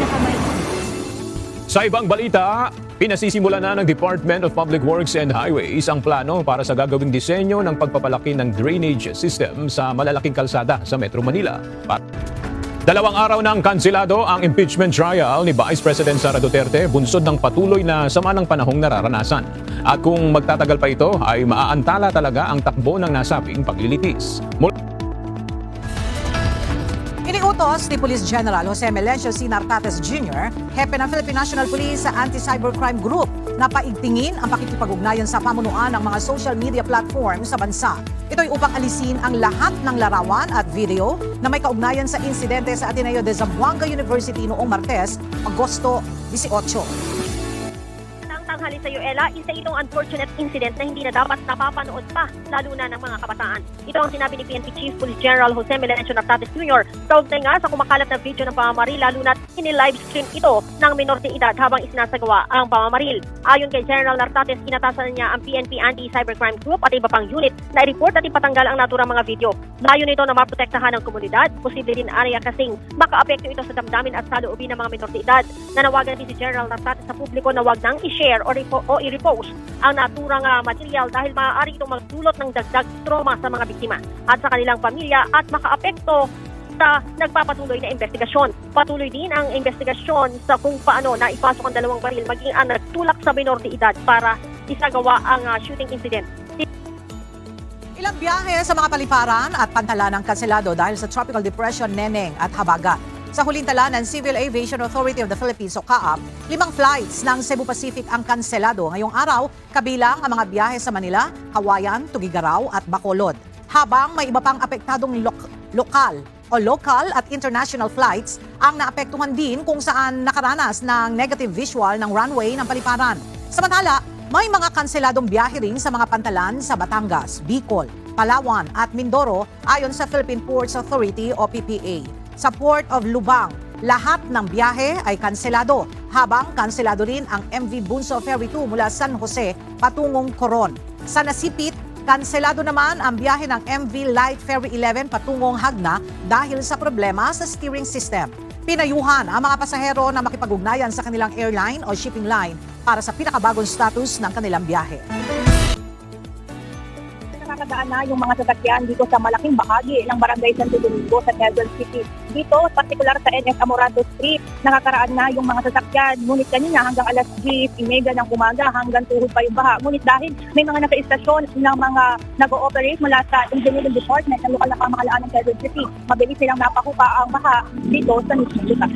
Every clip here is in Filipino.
pinakamay. Sa ibang balita, pinasisimula na ng Department of Public Works and Highways ang plano para sa gagawing disenyo ng pagpapalaki ng drainage system sa malalaking kalsada sa Metro Manila. Dalawang araw nang kanselado ang impeachment trial ni Vice President Sara Duterte, bunsod ng patuloy na sama ng panahong nararanasan. At kung magtatagal pa ito, ay maaantala talaga ang takbo ng nasabing paglilitis. Iniutos ni Police General Jose Melencio C. Nartates Jr., hepe ng Philippine National Police sa Anti-Cybercrime Group, na paigtingin ang pakikipag-ugnayan sa pamunuan ng mga social media platform sa bansa. Ito'y upang alisin ang lahat ng larawan at video na may kaugnayan sa insidente sa Ateneo de Zamboanga University noong Martes, Agosto 18. Tanghali sa Ella, isa itong unfortunate incident na hindi na dapat napapanood pa, lalo na ng mga kabataan. Ito ang sinabi ni PNP Chief Police General Jose Melencio Nartates Jr. Kaugnay nga sa kumakalat na video ng pamamaril, lalo na ini-livestream ito ng minor de edad habang isinasagawa ang pamamaril. Ayon kay General Nartates, inatasan niya ang PNP Anti-Cybercrime Group at iba pang unit na i-report at ipatanggal ang naturang mga video. Layo nito na maprotektahan ng komunidad, posible din area kasing makaapekto ito sa damdamin at saloobin ng mga minor de edad. Nanawagan din si General Nartates sa publiko na wag nang i-share o i-repost ang naturang material dahil maaari itong magdulot ng dagdag trauma sa mga biktima at sa kanilang pamilya at makaapekto sa nagpapatuloy na investigasyon. Patuloy din ang investigasyon sa kung paano na ipasok ang dalawang baril maging ang nagtulak sa minor de edad para isagawa ang shooting incident. Ilang biyahe sa mga paliparan at pantalan ng kanselado dahil sa Tropical Depression Neneng at Habagat. Sa huling tala ng Civil Aviation Authority of the Philippines o CAAP, 5 flights ng Cebu Pacific ang kanselado ngayong araw, kabilang ang mga biyahe sa Manila, Kawayan, Tugigaraw at Bacolod. Habang may iba pang apektadong local at international flights ang naapektuhan din kung saan nakaranas ng negative visual ng runway ng paliparan. Samantala, may mga kanseladong biyahe rin sa mga pantalan sa Batangas, Bicol, Palawan at Mindoro ayon sa Philippine Ports Authority o PPA. Sa Port of Lubang, lahat ng biyahe ay kanselado, habang kanselado rin ang MV Bunso Ferry 2 mula San Jose patungong Coron. Sa Nasipit, kanselado naman ang biyahe ng MV Light Ferry 11 patungong Hagna dahil sa problema sa steering system. Pinayuhan ang mga pasahero na makipag-ugnayan sa kanilang airline o shipping line para sa pinakabagong status ng kanilang biyahe. Nakakadaan na yung mga sasakyan dito sa malaking bahagi ng Barangay Santo Domingo sa Quezon City. Dito, partikular sa NS Amorato Street, nakakaraan na yung mga sasakyan. Ngunit kanina hanggang alas 10:30 ng umaga hanggang tuhod pa yung baha. Ngunit dahil may mga naka-istasyon ng mga nag-ooperate mula sa Engineering Department ng lokal na pamahalaan ng Quezon City, mabilis silang napakupa ang baha dito sa mismong lugar.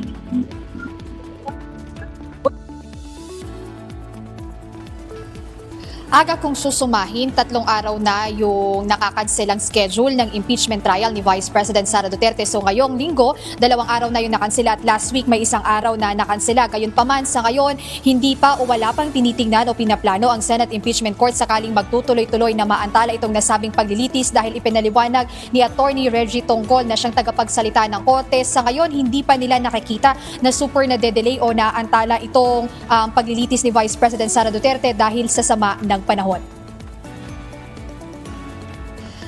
Aga kong susumahin, 3 araw na yung nakakanselang schedule ng impeachment trial ni Vice President Sara Duterte. So ngayong linggo, 2 araw na yung nakansela at last week may 1 araw na nakansela. Gayunpaman sa ngayon, hindi pa o wala pang tinitingnan o pinaplano ang Senate Impeachment Court sakaling magtutuloy-tuloy na maantala itong nasabing paglilitis dahil ipinaliwanag ni Attorney Reggie Tongkol na siyang tagapagsalita ng korte. Sa ngayon, hindi pa nila nakikita na super na de-delay o naantala itong paglilitis ni Vice President Sara Duterte dahil sa sama ng panahon.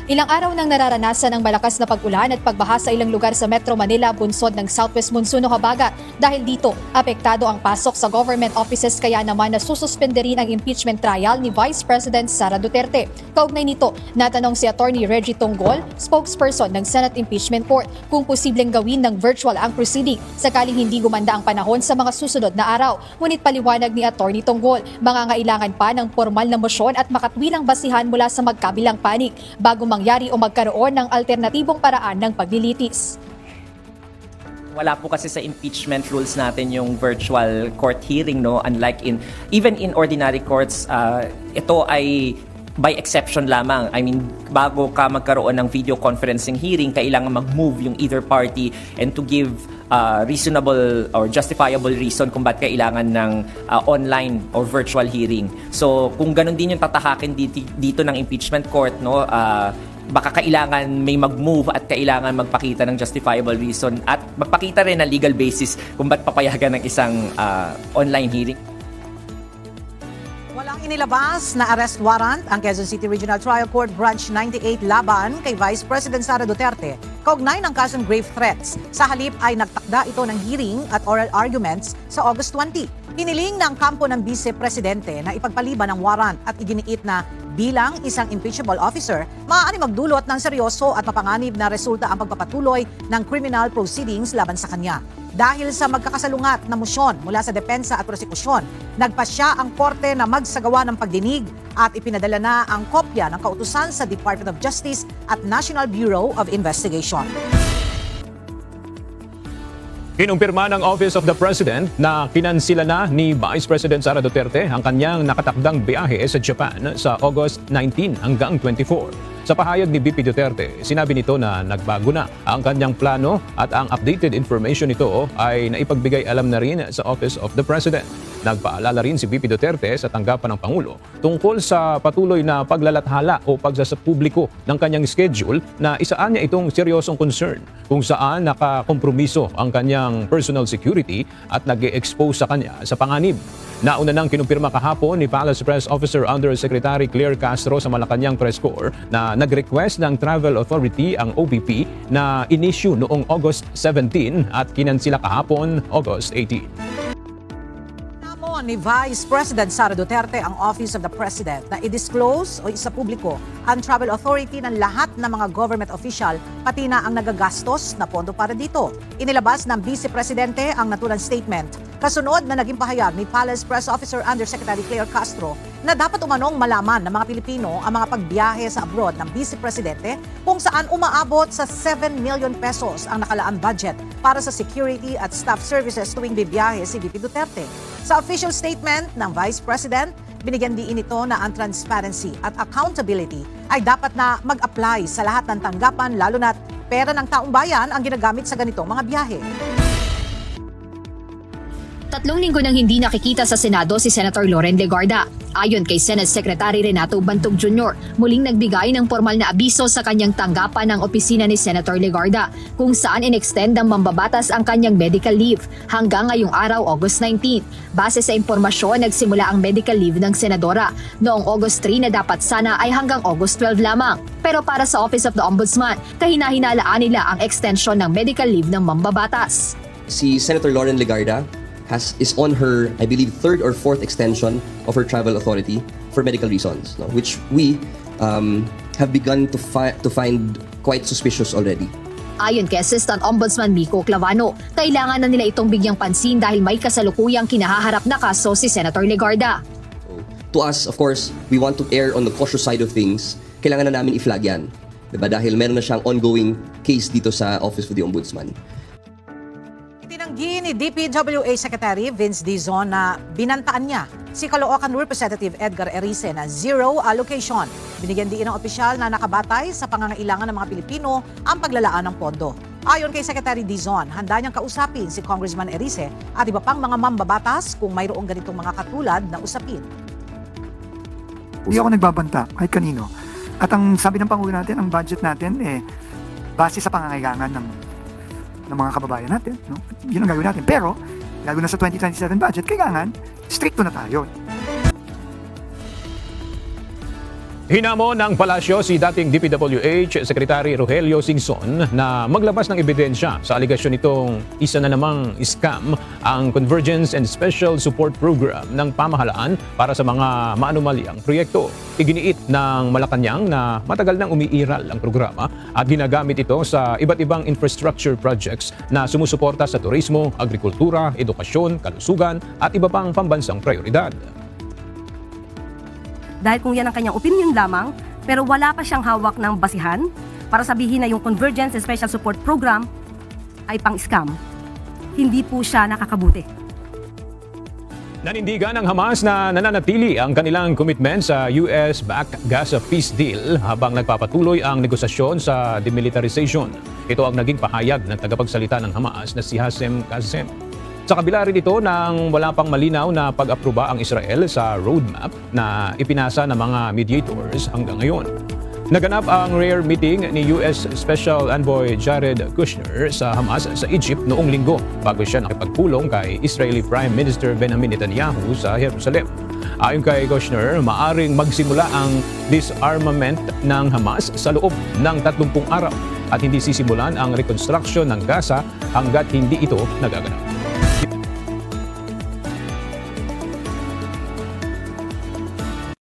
Ilang araw nang nararanasan ang malakas na pag-ulan at pagbaha sa ilang lugar sa Metro Manila bunsod ng Southwest Monsoon o Habagat. Dahil dito, apektado ang pasok sa government offices kaya naman nasususpende rin ang impeachment trial ni Vice President Sara Duterte. Kaugnay nito, natanong si Attorney Reggie Tongkol, spokesperson ng Senate Impeachment Court, kung posibleng gawin ng virtual ang proceeding sakaling hindi gumanda ang panahon sa mga susunod na araw. Ngunit paliwanag ni Attorney Tongkol, mangangailangan pa ng formal na mosyon at makatwilang basihan mula sa magkabilang panig bago mangyari o magkaroon ng alternatibong paraan ng paglilitis. Wala po kasi sa impeachment rules natin yung virtual court hearing, no? Unlike even in ordinary courts, ito ay by exception lamang. I mean, bago ka magkaroon ng video conferencing hearing, kailangan mag-move yung either party and to give reasonable or justifiable reason kung ba't kailangan ng online or virtual hearing. So, kung ganun din yung tatahakin dito ng impeachment court, no, baka kailangan may mag-move at kailangan magpakita ng justifiable reason at magpakita rin ng legal basis kung ba't papayagan ng isang online hearing. Wala Inilabas na arrest warrant ang Quezon City Regional Trial Court Branch 98 laban kay Vice President Sara Duterte kaugnay ng kasong grave threats. Sa halip ay nagtakda ito ng hearing at oral arguments sa August 20. Hiniling ng kampo ng Vice Presidente na ipagpaliban ang warrant at iginiit na bilang isang impeachable officer, maaari magdulot ng seryoso at mapanganib na resulta ang pagpapatuloy ng criminal proceedings laban sa kanya. Dahil sa magkakasalungat na mosyon mula sa depensa at prosekusyon, nagpasya ang korte na magsagawa ng pagdinig at ipinadala na ang kopya ng kautusan sa Department of Justice at National Bureau of Investigation. Kinumpirma ng Office of the President na kinansila na ni Vice President Sara Duterte ang kanyang nakatakdang biyahe sa Japan sa August 19 hanggang 24. Sa pahayag ni VP Duterte, sinabi nito na nagbago na ang kanyang plano at ang updated information nito ay naipagbigay alam na rin sa Office of the President. Nagpaalala rin si VP Duterte sa tanggapan ng Pangulo tungkol sa patuloy na paglalathala o pagsasapubliko ng kanyang schedule na isaan niya itong seryosong concern kung saan nakakompromiso ang kanyang personal security at nag-e-expose sa kanya sa panganib. Nauna nang kinumpirma kahapon ni Palace Press Officer Undersecretary Claire Castro sa Malacanang Press Corps na nag-request ng Travel Authority ang OBP na in-issue noong August 17 at kinansila kahapon August 18. Ni Vice President Sara Duterte ang Office of the President na i-disclose o isapubliko ang travel authority ng lahat ng mga government official pati na ang nagagastos na pondo para dito. Inilabas ng Vice Presidente ang naturang statement kasunod na naging pahayag ni Palace Press Officer Undersecretary Claire Castro na dapat umanong malaman ng mga Pilipino ang mga pagbiyahe sa abroad ng Vice Presidente kung saan umaabot sa 7 million pesos ang nakalaan budget para sa security at staff services tuwing bibiyahe si VP Duterte. Sa official statement ng Vice President, binigyan din ito na ang transparency at accountability ay dapat na mag-apply sa lahat ng tanggapan lalo na't pera ng taong bayan ang ginagamit sa ganitong mga biyahe. 3 linggo nang hindi nakikita sa Senado si Senator Loren Legarda. Ayon kay Senate Secretary Renato Bantog Jr., muling nagbigay ng formal na abiso sa kanyang tanggapan ng opisina ni Senator Legarda kung saan in-extend ng mambabatas ang kanyang medical leave hanggang ngayong araw August 19. Base sa impormasyon, nagsimula ang medical leave ng Senadora noong August 3 na dapat sana ay hanggang August 12 lamang. Pero para sa Office of the Ombudsman, kahina-hinalaan nila ang extension ng medical leave ng mambabatas. Si Senator Loren Legarda is on her, I believe, 3rd or 4th extension of her travel authority for medical reasons, no? Which we have begun to find quite suspicious already. Ayon kay Assistant Ombudsman Miko Clavano, kailangan na nila itong bigyang pansin dahil may kasalukuyang kinahaharap na kaso si Senator Legarda. So, to us, of course, we want to err on the cautious side of things. Kailangan na namin i-flag yan. Diba? Dahil meron na siyang ongoing case dito sa Office of the Ombudsman. Tinanggi ni DPWA Secretary Vince Dizon na binantaan niya si Caloocan Representative Edgar Erice na zero allocation. Binigyan din ng opisyal na nakabatay sa pangangailangan ng mga Pilipino ang paglalaan ng pondo. Ayon kay Secretary Dizon, handa niyang kausapin si Congressman Erice at iba pang mga mambabatas kung mayroong ganitong mga katulad na usapin. Hindi ako nagbabanta kahit kanino. At ang sabi ng Pangulo natin, ang budget natin base sa pangangailangan ng mga kababayan natin. No? Yun ang gagawin natin. Pero, lalo na sa 2027 budget, kailangan stricto na tayo. Hinamon ng palasyo si dating DPWH Secretary Rogelio Singson na maglabas ng ebidensya sa aligasyon nitong isa na namang scam ang Convergence and Special Support Program ng pamahalaan para sa mga maanumalyang proyekto. Iginiit ng Malacanang na matagal nang umiiral ang programa at ginagamit ito sa iba't ibang infrastructure projects na sumusuporta sa turismo, agrikultura, edukasyon, kalusugan at iba pang pambansang prioridad. Dahil kung yan ang kanyang opinion lamang, pero wala pa siyang hawak ng basihan para sabihin na yung Convergence and Special Support Program ay pang-scam, hindi po siya nakakabuti. Nanindigan ng Hamas na nananatili ang kanilang commitment sa US-backed Gaza peace deal habang nagpapatuloy ang negosasyon sa demilitarization. Ito ang naging pahayag ng tagapagsalita ng Hamas na si Hassem Kassem. Sa kabila rin ito nang wala pang malinaw na pag-aproba ang Israel sa roadmap na ipinasa ng mga mediators hanggang ngayon. Naganap ang rare meeting ni US Special Envoy Jared Kushner sa Hamas sa Egypt noong linggo bago siya nakipagpulong kay Israeli Prime Minister Benjamin Netanyahu sa Jerusalem. Ayon kay Kushner, maaring magsimula ang disarmament ng Hamas sa loob ng 30 araw at hindi sisimulan ang reconstruction ng Gaza hanggat hindi ito nagaganap.